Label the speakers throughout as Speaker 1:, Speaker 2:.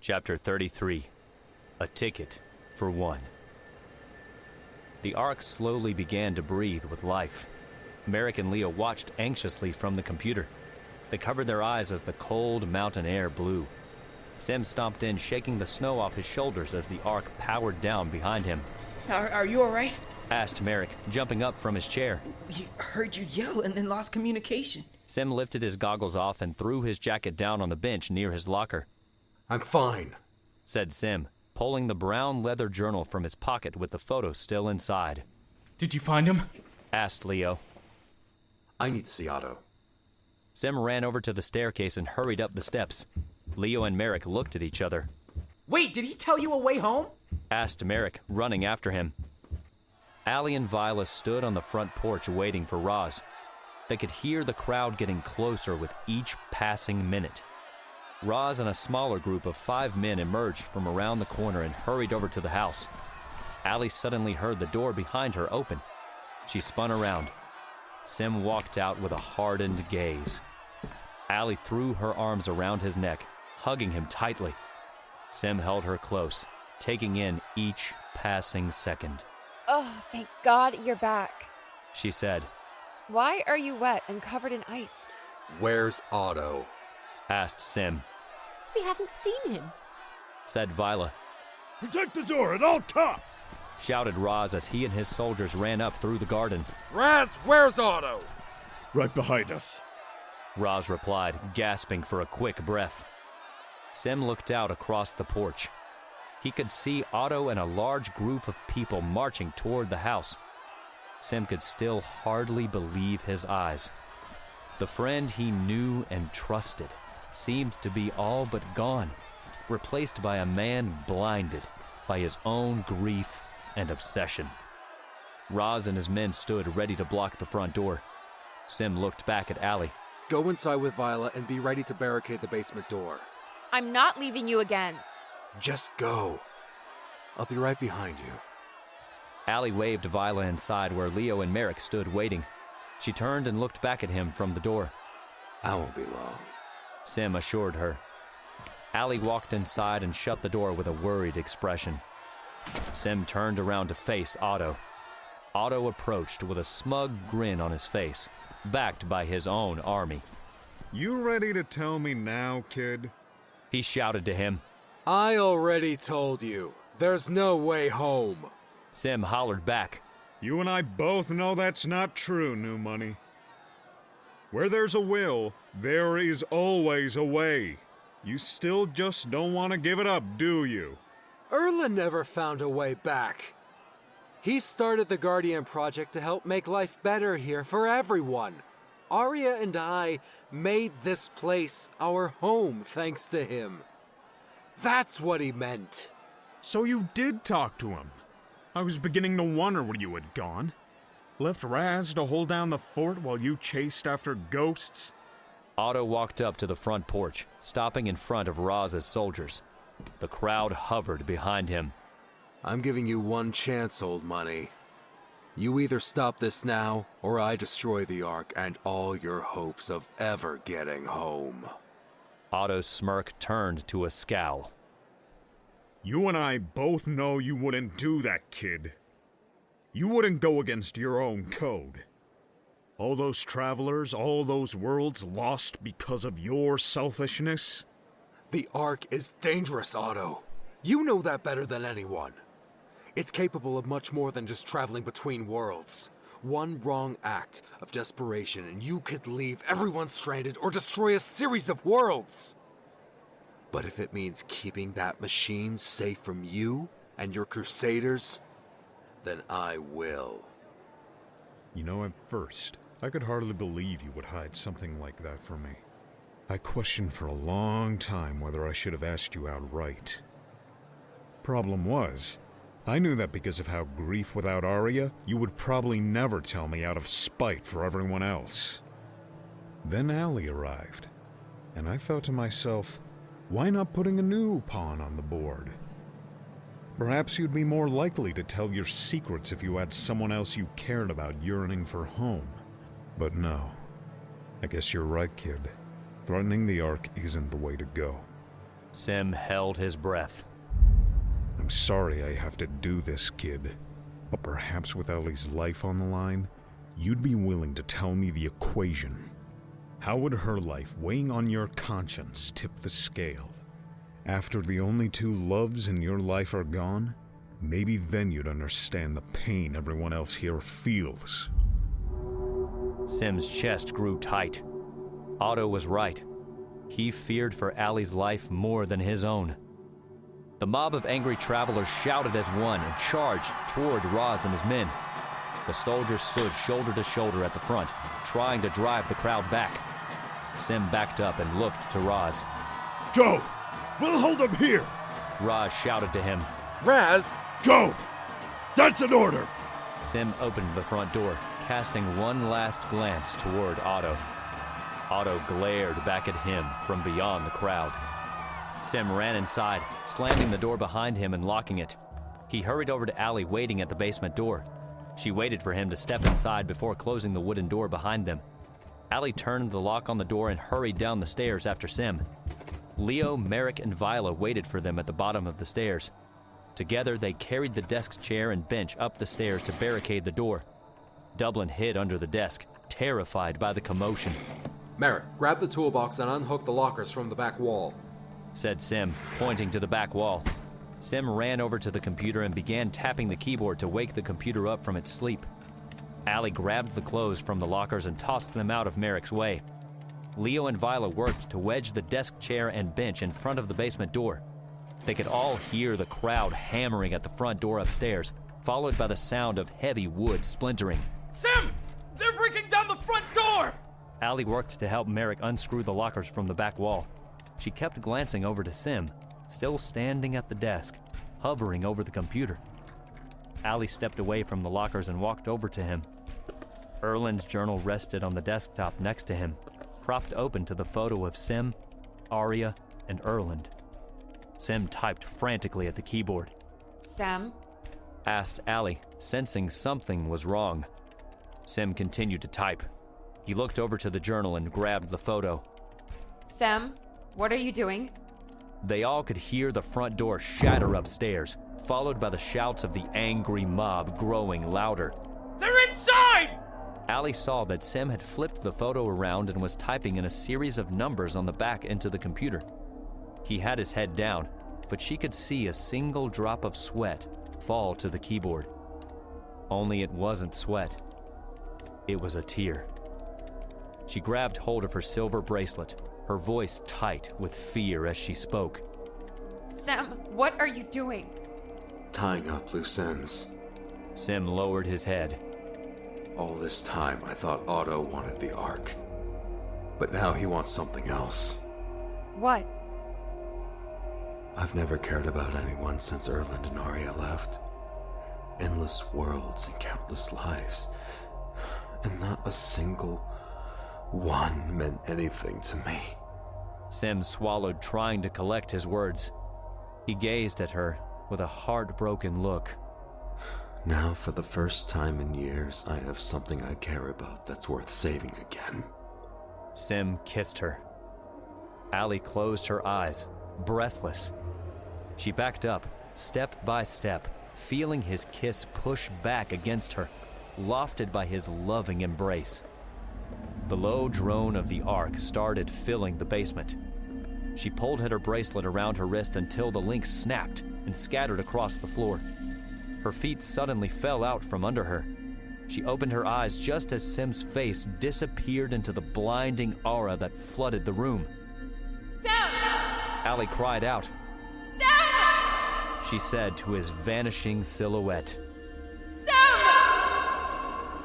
Speaker 1: Chapter 33. A Ticket for One. The Ark slowly began to breathe with life. Merek and Leah watched anxiously from the computer. They covered their eyes as the cold mountain air blew. Sim stomped in, shaking the snow off his shoulders as the Ark powered down behind him.
Speaker 2: Are you alright?
Speaker 1: Asked Merek, jumping up from his chair.
Speaker 2: We heard you yell and then lost communication.
Speaker 1: Sim lifted his goggles off and threw his jacket down on the bench near his locker.
Speaker 3: I'm fine,
Speaker 1: said Sim, pulling the brown leather journal from his pocket with the photo still inside.
Speaker 4: Did you find him?
Speaker 1: Asked Leo.
Speaker 3: I need to see Otto.
Speaker 1: Sim ran over to the staircase and hurried up the steps. Leo and Merek looked at each other.
Speaker 2: Wait, did he tell you a way home?
Speaker 1: Asked Merek, running after him. Allie and Vila stood on the front porch waiting for Roz. They could hear the crowd getting closer with each passing minute. Roz and a smaller group of 5 men emerged from around the corner and hurried over to the house. Allie suddenly heard the door behind her open. She spun around. Sim walked out with a hardened gaze. Allie threw her arms around his neck, hugging him tightly. Sim held her close, taking in each passing second.
Speaker 5: Oh, thank God you're back,
Speaker 1: she said.
Speaker 5: Why are you wet and covered in ice?
Speaker 3: Where's Otto?
Speaker 1: Asked Sim.
Speaker 6: We haven't seen him,
Speaker 1: said Vila.
Speaker 7: Protect the door at all costs!
Speaker 1: Shouted Roz as he and his soldiers ran up through the garden.
Speaker 3: Raz, where's Otto?
Speaker 7: Right behind us.
Speaker 1: Roz replied, gasping for a quick breath. Sim looked out across the porch. He could see Otto and a large group of people marching toward the house. Sim could still hardly believe his eyes. The friend he knew and trusted seemed to be all but gone, replaced by a man blinded by his own grief and obsession. Roz and his men stood ready to block the front door. Sim looked back at Allie.
Speaker 3: Go inside with Vila and be ready to barricade the basement door.
Speaker 5: I'm not leaving you again.
Speaker 3: Just go. I'll be right behind you.
Speaker 1: Allie waved Vila inside where Leo and Merek stood waiting. She turned and looked back at him from the door.
Speaker 3: I won't be long,
Speaker 1: Sim assured her. Allie walked inside and shut the door with a worried expression. Sim turned around to face Otto. Otto approached with a smug grin on his face, backed by his own army.
Speaker 7: You ready to tell me now, kid?
Speaker 1: He shouted to him.
Speaker 3: I already told you. There's no way home.
Speaker 1: Sim hollered back.
Speaker 7: You and I both know that's not true, New Money. Where there's a will, there is always a way. You still just don't want to give it up, do you?
Speaker 3: Erland never found a way back. He started the Guardian Project to help make life better here for everyone. Arya and I made this place our home thanks to him. That's what he meant.
Speaker 7: So you did talk to him. I was beginning to wonder where you had gone. Left Raz to hold down the fort while you chased after ghosts?
Speaker 1: Otto walked up to the front porch, stopping in front of Roz's soldiers. The crowd hovered behind him.
Speaker 3: I'm giving you one chance, old money. You either stop this now, or I destroy the Ark and all your hopes of ever getting home.
Speaker 1: Otto's smirk turned to a scowl.
Speaker 7: You and I both know you wouldn't do that, kid. You wouldn't go against your own code. All those travelers, all those worlds lost because of your selfishness?
Speaker 3: The Ark is dangerous, Otto. You know that better than anyone. It's capable of much more than just traveling between worlds. One wrong act of desperation and you could leave everyone stranded or destroy a series of worlds. But if it means keeping that machine safe from you and your crusaders, then I will.
Speaker 7: You know, at first, I could hardly believe you would hide something like that from me. I questioned for a long time whether I should have asked you outright. Problem was, I knew that because of how grief without Arya, you would probably never tell me out of spite for everyone else. Then Allie arrived, and I thought to myself, why not putting a new pawn on the board? Perhaps you'd be more likely to tell your secrets if you had someone else you cared about yearning for home. But no. I guess you're right, kid. Threatening the Ark isn't the way to go.
Speaker 1: Sim held his breath.
Speaker 7: I'm sorry I have to do this, kid. But perhaps with Ellie's life on the line, you'd be willing to tell me the equation. How would her life, weighing on your conscience, tip the scale? After the only two loves in your life are gone, maybe then you'd understand the pain everyone else here feels.
Speaker 1: Sim's chest grew tight. Otto was right. He feared for Allie's life more than his own. The mob of angry travelers shouted as one and charged toward Roz and his men. The soldiers stood shoulder to shoulder at the front, trying to drive the crowd back. Sim backed up and looked to Roz.
Speaker 7: Go! We'll hold him here!
Speaker 1: Roz shouted to him.
Speaker 3: Raz!
Speaker 7: Go! That's an order!
Speaker 1: Sim opened the front door, casting one last glance toward Otto. Otto glared back at him from beyond the crowd. Sim ran inside, slamming the door behind him and locking it. He hurried over to Allie waiting at the basement door. She waited for him to step inside before closing the wooden door behind them. Allie turned the lock on the door and hurried down the stairs after Sim. Leo, Merek, and Vila waited for them at the bottom of the stairs. Together, they carried the desk chair and bench up the stairs to barricade the door. Dublin hid under the desk, terrified by the commotion.
Speaker 3: Merek, grab the toolbox and unhook the lockers from the back wall,
Speaker 1: said Sim, pointing to the back wall. Sim ran over to the computer and began tapping the keyboard to wake the computer up from its sleep. Allie grabbed the clothes from the lockers and tossed them out of Merek's way. Leo and Vila worked to wedge the desk chair and bench in front of the basement door. They could all hear the crowd hammering at the front door upstairs, followed by the sound of heavy wood splintering.
Speaker 2: Sim! They're breaking down the front door!
Speaker 1: Allie worked to help Merek unscrew the lockers from the back wall. She kept glancing over to Sim, still standing at the desk, hovering over the computer. Allie stepped away from the lockers and walked over to him. Erland's journal rested on the desktop next to him, propped open to the photo of Sim, Arya, and Erland. Sim typed frantically at the keyboard.
Speaker 5: Sam?
Speaker 1: Asked Allie, sensing something was wrong. Sim continued to type. He looked over to the journal and grabbed the photo.
Speaker 5: Sam, what are you doing?
Speaker 1: They all could hear the front door shatter upstairs, followed by the shouts of the angry mob growing louder.
Speaker 2: They're inside!
Speaker 1: Allie saw that Sim had flipped the photo around and was typing in a series of numbers on the back into the computer. He had his head down, but she could see a single drop of sweat fall to the keyboard. Only it wasn't sweat. It was a tear. She grabbed hold of her silver bracelet, her voice tight with fear as she spoke.
Speaker 5: Sam, what are you doing?
Speaker 3: tying up loose ends.
Speaker 1: Sim lowered his head.
Speaker 3: All this time, I thought Otto wanted the Ark. But now he wants something else.
Speaker 5: What?
Speaker 3: I've never cared about anyone since Erland and Arya left. Endless worlds and countless lives. And not a single one meant anything to me.
Speaker 1: Sim swallowed, trying to collect his words. He gazed at her with a heartbroken look.
Speaker 3: Now, for the first time in years, I have something I care about that's worth saving again.
Speaker 1: Sim kissed her. Allie closed her eyes, breathless. She backed up, step by step, feeling his kiss push back against her, lofted by his loving embrace. The low drone of the Ark started filling the basement. She pulled at her bracelet around her wrist until the link snapped and scattered across the floor. Her feet suddenly fell out from under her. She opened her eyes just as Sim's face disappeared into the blinding aura that flooded the room.
Speaker 5: Sam!
Speaker 1: Allie cried out.
Speaker 5: Sam!
Speaker 1: She said to his vanishing silhouette.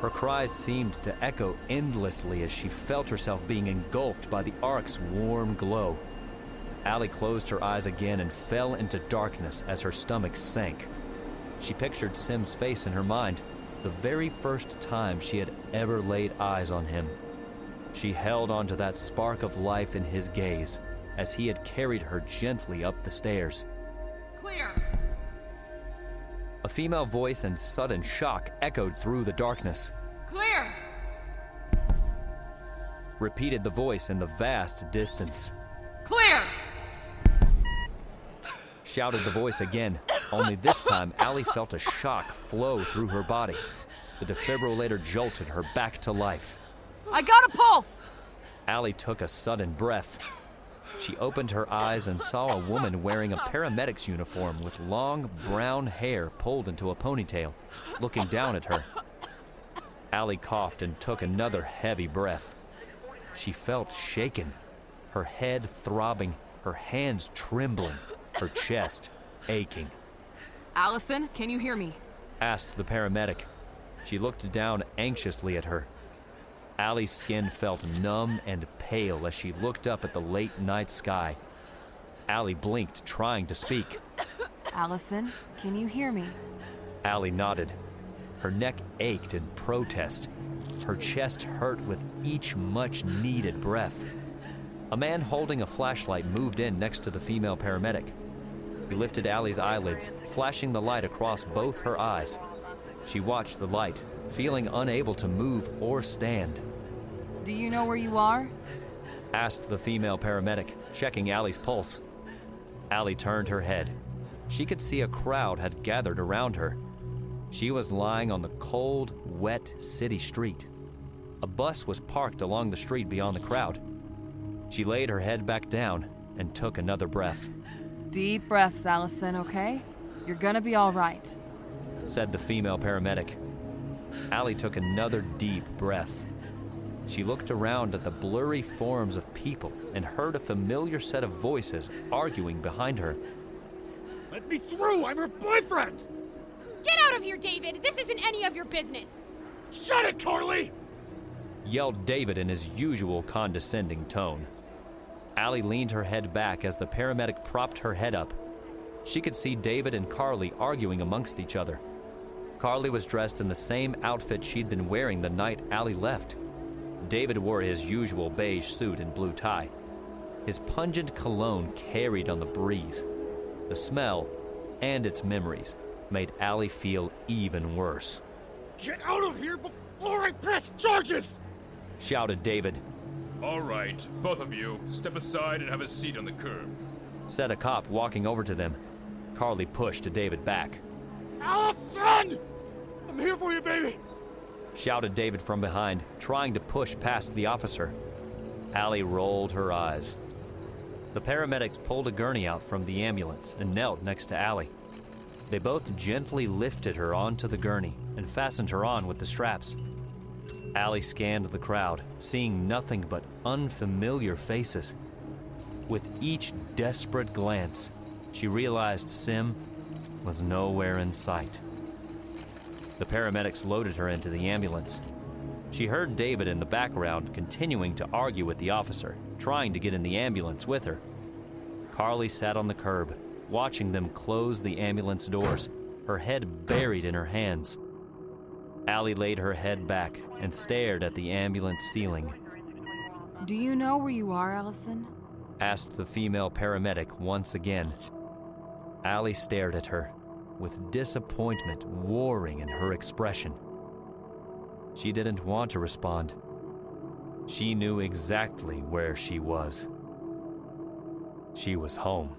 Speaker 1: Her cries seemed to echo endlessly as she felt herself being engulfed by the Ark's warm glow. Allie closed her eyes again and fell into darkness as her stomach sank. She pictured Sim's face in her mind, the very first time she had ever laid eyes on him. She held onto that spark of life in his gaze as he had carried her gently up the stairs.
Speaker 5: Clear!
Speaker 1: A female voice in sudden shock echoed through the darkness.
Speaker 5: Clear!
Speaker 1: Repeated the voice in the vast distance.
Speaker 5: Clear!
Speaker 1: shouted the voice again, only this time Allie felt a shock flow through her body. The defibrillator jolted her back to life.
Speaker 4: I got a pulse!
Speaker 1: Allie took a sudden breath. She opened her eyes and saw a woman wearing a paramedic's uniform with long brown hair pulled into a ponytail, looking down at her. Allie coughed and took another heavy breath. She felt shaken, her head throbbing, her hands trembling, her chest aching.
Speaker 4: Allison, can you hear me?
Speaker 1: Asked the paramedic. She looked down anxiously at her. Allie's skin felt numb and pale as she looked up at the late night sky. Allie blinked, trying to speak.
Speaker 4: Allison, can you hear me?
Speaker 1: Allie nodded. Her neck ached in protest. Her chest hurt with each much-needed breath. A man holding a flashlight moved in next to the female paramedic. He lifted Allie's eyelids, flashing the light across both her eyes. She watched the light, feeling unable to move or stand.
Speaker 4: Do you know where you are?
Speaker 1: Asked the female paramedic, checking Allie's pulse. Allie turned her head. She could see a crowd had gathered around her. She was lying on the cold, wet city street. A bus was parked along the street beyond the crowd. She laid her head back down and took another breath.
Speaker 4: Deep breaths, Allison, okay? You're gonna be all right.
Speaker 1: Said the female paramedic. Allie took another deep breath. She looked around at the blurry forms of people and heard a familiar set of voices arguing behind her.
Speaker 2: Let me through! I'm her boyfriend!
Speaker 8: Get out of here, David! This isn't any of your business!
Speaker 2: Shut it, Carly!
Speaker 1: Yelled David in his usual condescending tone. Allie leaned her head back as the paramedic propped her head up. She could see David and Carly arguing amongst each other. Carly was dressed in the same outfit she'd been wearing the night Allie left. David wore his usual beige suit and blue tie. His pungent cologne carried on the breeze. The smell, and its memories, made Allie feel even worse.
Speaker 2: Get out of here before I press charges!
Speaker 1: Shouted David.
Speaker 9: All right, both of you, step aside and have a seat on the curb.
Speaker 1: Said a cop walking over to them. Carly pushed David back.
Speaker 2: Allison! I'm here for you, baby!
Speaker 1: Shouted David from behind, trying to push past the officer. Allie rolled her eyes. The paramedics pulled a gurney out from the ambulance and knelt next to Allie. They both gently lifted her onto the gurney and fastened her on with the straps. Allie scanned the crowd, seeing nothing but unfamiliar faces. With each desperate glance, she realized Sim was nowhere in sight. The paramedics loaded her into the ambulance. She heard David in the background continuing to argue with the officer, trying to get in the ambulance with her. Carly sat on the curb, watching them close the ambulance doors, her head buried in her hands. Allie laid her head back and stared at the ambulance ceiling.
Speaker 4: Do you know where you are, Allison?
Speaker 1: Asked the female paramedic once again. Allie stared at her, with disappointment warring in her expression. She didn't want to respond. She knew exactly where she was. She was home.